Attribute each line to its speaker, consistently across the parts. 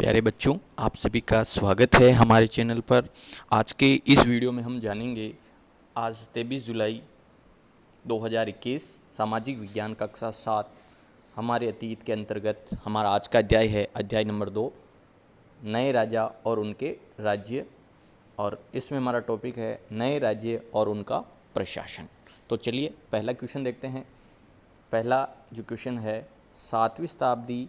Speaker 1: प्यारे बच्चों, आप सभी का स्वागत है हमारे चैनल पर। आज के इस वीडियो में हम जानेंगे आज 23 जुलाई 2021 सामाजिक विज्ञान कक्षा 7 हमारे अतीत के अंतर्गत हमारा आज का अध्याय है अध्याय नंबर 2, नए राजा और उनके राज्य। और इसमें हमारा टॉपिक है नए राज्य और उनका प्रशासन। तो चलिए पहला क्वेश्चन देखते हैं। पहला जो क्वेश्चन है, 7वीं शताब्दी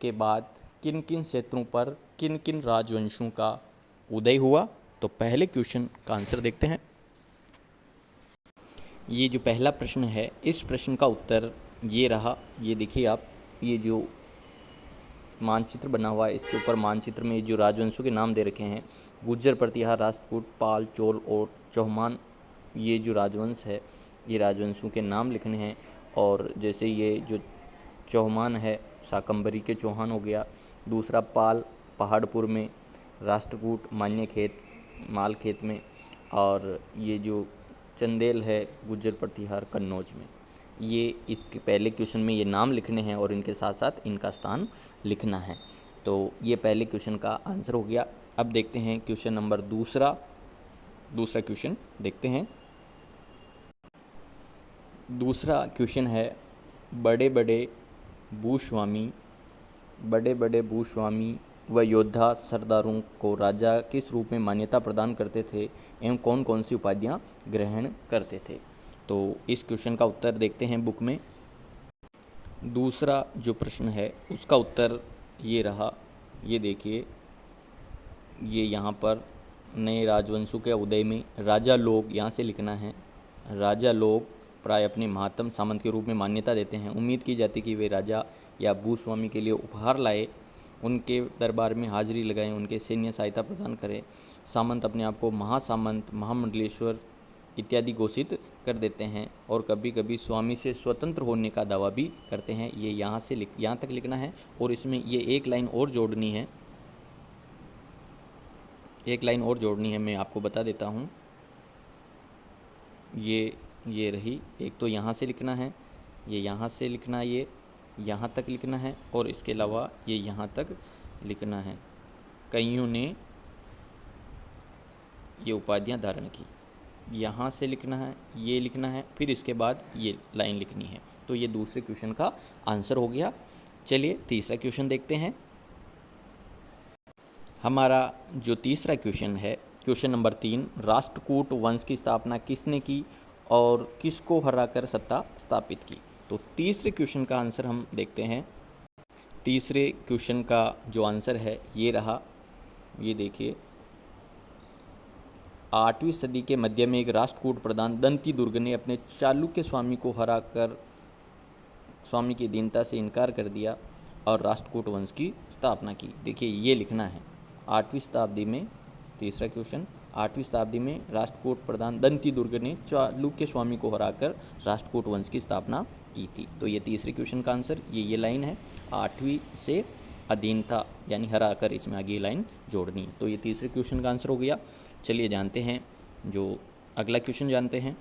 Speaker 1: के बाद किन किन क्षेत्रों पर किन किन राजवंशों का उदय हुआ। तो पहले क्वेश्चन का आंसर देखते हैं। ये जो पहला प्रश्न है, इस प्रश्न का उत्तर ये रहा। ये देखिए आप, ये जो मानचित्र बना हुआ है, इसके ऊपर मानचित्र में जो राजवंशों के नाम दे रखे हैं, गुर्जर, प्रतिहार, राष्ट्रकूट, पाल, चोल और चौहान, ये जो राजवंश है, ये राजवंशों के नाम लिखने हैं। और जैसे ये जो चौहान है, शाकंभरी के चौहान हो गया। दूसरा पाल पहाड़पुर में, राष्ट्रकूट मान्यखेत मालखेत में, और ये जो चंदेल है गुर्जर प्रतिहार कन्नौज में। ये इसके पहले क्वेश्चन में ये नाम लिखने हैं और इनके साथ साथ इनका स्थान लिखना है। तो ये पहले क्वेश्चन का आंसर हो गया। अब देखते हैं क्वेश्चन नंबर दूसरा क्वेश्चन देखते हैं। दूसरा क्वेश्चन है, बड़े बड़े भूस्वामी व योद्धा सरदारों को राजा किस रूप में मान्यता प्रदान करते थे एवं कौन कौन सी उपाधियां ग्रहण करते थे। तो इस क्वेश्चन का उत्तर देखते हैं बुक में। दूसरा जो प्रश्न है उसका उत्तर ये रहा। ये देखिए, ये यहाँ पर नए राजवंशों के उदय में राजा लोग यहाँ से लिखना है। राजा लोग प्राय अपने महात्म सामंत के रूप में मान्यता देते हैं। उम्मीद की जाती कि वे राजा या भूस्वामी के लिए उपहार लाए, उनके दरबार में हाजिरी लगाएं, उनके सैन्य सहायता प्रदान करें। सामंत अपने आप को महासामंत, महामंडलेश्वर इत्यादि घोषित कर देते हैं और कभी कभी स्वामी से स्वतंत्र होने का दावा भी करते हैं। ये यहाँ तक लिखना है। और इसमें ये एक लाइन और जोड़नी है, मैं आपको बता देता हूँ। ये रही, एक तो यहाँ से लिखना है, ये यहाँ से लिखना है, ये यहाँ तक लिखना है, और इसके अलावा ये यहाँ तक लिखना है। कईयों ने ये उपाधियाँ धारण की, यहाँ से लिखना है, ये लिखना है, फिर इसके बाद ये लाइन लिखनी है। तो ये दूसरे क्वेश्चन का आंसर हो गया। चलिए तीसरा क्वेश्चन देखते हैं। हमारा जो तीसरा क्वेश्चन है, क्वेश्चन नंबर 3, राष्ट्रकूट वंश की स्थापना किसने की और किसको हराकर सत्ता स्थापित की। तो तीसरे क्वेश्चन का आंसर हम देखते हैं। तीसरे क्वेश्चन का जो आंसर है ये रहा। ये देखिए, 8वीं सदी के मध्य में एक राष्ट्रकूट प्रधान दंती दुर्ग ने अपने चालुक्य स्वामी को हराकर स्वामी की दीनता से इनकार कर दिया और राष्ट्रकूट वंश की स्थापना की। देखिए ये लिखना है 8वीं शताब्दी में। तीसरा क्वेश्चन, 8वीं शताब्दी में राष्ट्रकूट प्रधान दंती दुर्ग ने चालुक्य स्वामी को हराकर राष्ट्रकूट वंश की स्थापना की थी। तो ये तीसरे क्वेश्चन का आंसर ये लाइन है, 8वीं से अधीनता यानी हराकर, इसमें आगे लाइन जोड़नी है। तो ये तीसरे क्वेश्चन का आंसर हो गया। चलिए जानते हैं जो अगला क्वेश्चन जानते हैं।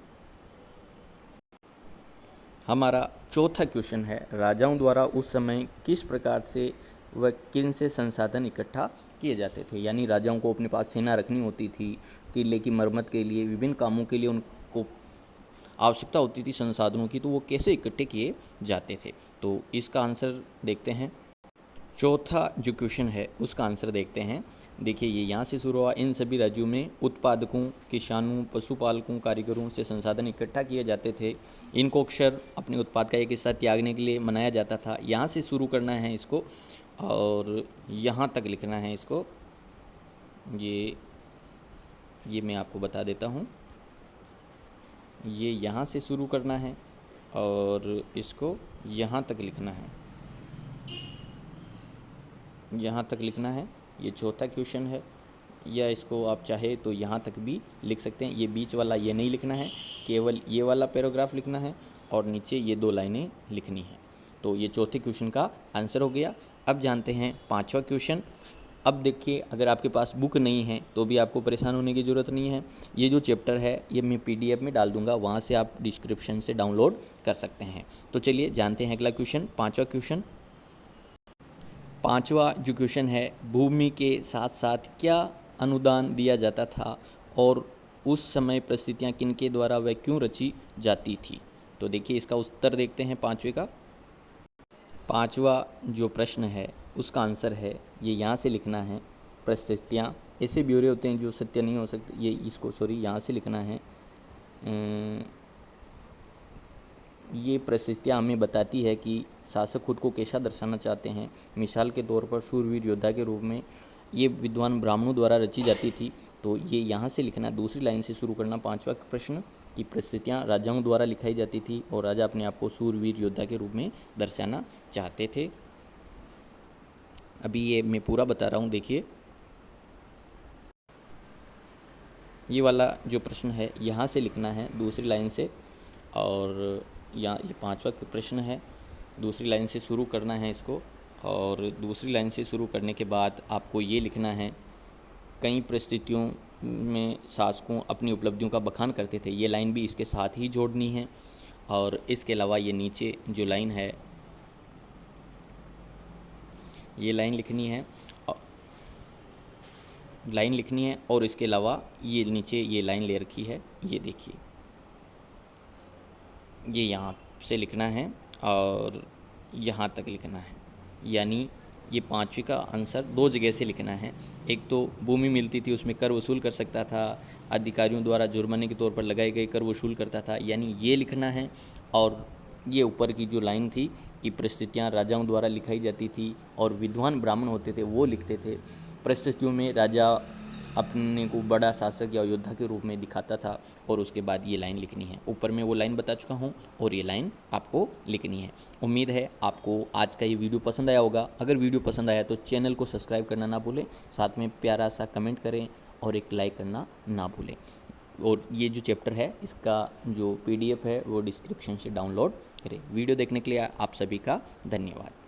Speaker 1: हमारा चौथा क्वेश्चन है, राजाओं द्वारा उस समय किस प्रकार से व किन से संसाधन इकट्ठा किए जाते थे। यानी राजाओं को अपने पास सेना रखनी होती थी, किले की मरम्मत के लिए, विभिन्न कामों के लिए उनको आवश्यकता होती थी संसाधनों की, तो वो कैसे इकट्ठे किए जाते थे। तो इसका आंसर देखते हैं। चौथा जो क्वेश्चन है उसका आंसर देखते हैं। देखिए ये यहाँ से शुरू हुआ। इन सभी राज्यों में उत्पादकों, किसानों, पशुपालकों, कारीगरों से संसाधन इकट्ठा किए जाते थे। इनको अक्सर अपने उत्पाद का एक हिस्सा त्यागने के लिए मनाया जाता था। यहाँ से शुरू करना है इसको और यहाँ तक लिखना है इसको। ये मैं आपको बता देता हूँ। ये यहाँ से शुरू करना है और इसको यहाँ तक लिखना है, यहाँ तक लिखना है। ये चौथा क्वेश्चन है, या इसको आप चाहे तो यहाँ तक भी लिख सकते हैं। ये बीच वाला ये नहीं लिखना है, केवल ये वाला पैराग्राफ लिखना है और नीचे ये 2 लाइनें लिखनी है। तो ये चौथे क्वेश्चन का आंसर हो गया। अब जानते हैं पांचवा क्वेश्चन। अब देखिए, अगर आपके पास बुक नहीं है तो भी आपको परेशान होने की ज़रूरत नहीं है। ये जो चैप्टर है ये मैं PDF में डाल दूंगा, वहाँ से आप डिस्क्रिप्शन से डाउनलोड कर सकते हैं। तो चलिए जानते हैं अगला क्वेश्चन, पांचवा क्वेश्चन। पांचवा जो क्वेश्चन है, भूमि के साथ साथ क्या अनुदान दिया जाता था और उस समय परिस्थितियाँ किनके द्वारा वह क्यों रची जाती थी। तो देखिए इसका उत्तर देखते हैं पाँचवे का। पाँचवा जो प्रश्न है उसका आंसर है, ये यहाँ से लिखना है, परिस्थितियाँ ऐसे ब्यौरे होते हैं जो सत्य नहीं हो सकते, ये इसको यहाँ से लिखना है। ये परिस्थितियाँ हमें बताती है कि शासक खुद को कैसा दर्शाना चाहते हैं। मिसाल के तौर पर शूरवीर योद्धा के रूप में ये विद्वान ब्राह्मणों द्वारा रची जाती थी। तो ये यहाँ से लिखना, दूसरी लाइन से शुरू करना पांचवा प्रश्न, कि परिस्थितियाँ राजाओं द्वारा लिखाई जाती थी और राजा अपने आप को शूरवीर योद्धा के रूप में दर्शाना चाहते थे। अभी ये मैं पूरा बता रहा हूँ, देखिए ये वाला जो प्रश्न है यहाँ से लिखना है दूसरी लाइन से, और यहाँ ये पांचवा प्रश्न है, दूसरी लाइन से शुरू करना है इसको, और दूसरी लाइन से शुरू करने के बाद आपको ये लिखना है, कई परिस्थितियों में शासकों अपनी उपलब्धियों का बखान करते थे। ये लाइन भी इसके साथ ही जोड़नी है। और इसके अलावा ये नीचे जो लाइन है, ये लाइन लिखनी है, और इसके अलावा ये नीचे ये लाइन ले रखी है, ये देखिए ये यहाँ से लिखना है और यहाँ तक लिखना है। यानी ये पांचवी का आंसर दो जगह से लिखना है। एक तो भूमि मिलती थी, उसमें कर वसूल कर सकता था, अधिकारियों द्वारा जुर्माने के तौर पर लगाए गए कर वसूल करता था, यानी ये लिखना है। और ये ऊपर की जो लाइन थी कि परिस्थितियाँ राजाओं द्वारा लिखाई जाती थी और विद्वान ब्राह्मण होते थे वो लिखते थे। परिस्थितियों में राजा अपने को बड़ा शासक या योद्धा के रूप में दिखाता था, और उसके बाद ये लाइन लिखनी है। ऊपर में वो लाइन बता चुका हूँ और ये लाइन आपको लिखनी है। उम्मीद है आपको आज का ये वीडियो पसंद आया होगा। अगर वीडियो पसंद आया तो चैनल को सब्सक्राइब करना ना भूलें, साथ में प्यारा सा कमेंट करें और एक लाइक करना ना भूलें। और ये जो चैप्टर है इसका जो PDF है वो डिस्क्रिप्शन से डाउनलोड करें। वीडियो देखने के लिए आप सभी का धन्यवाद।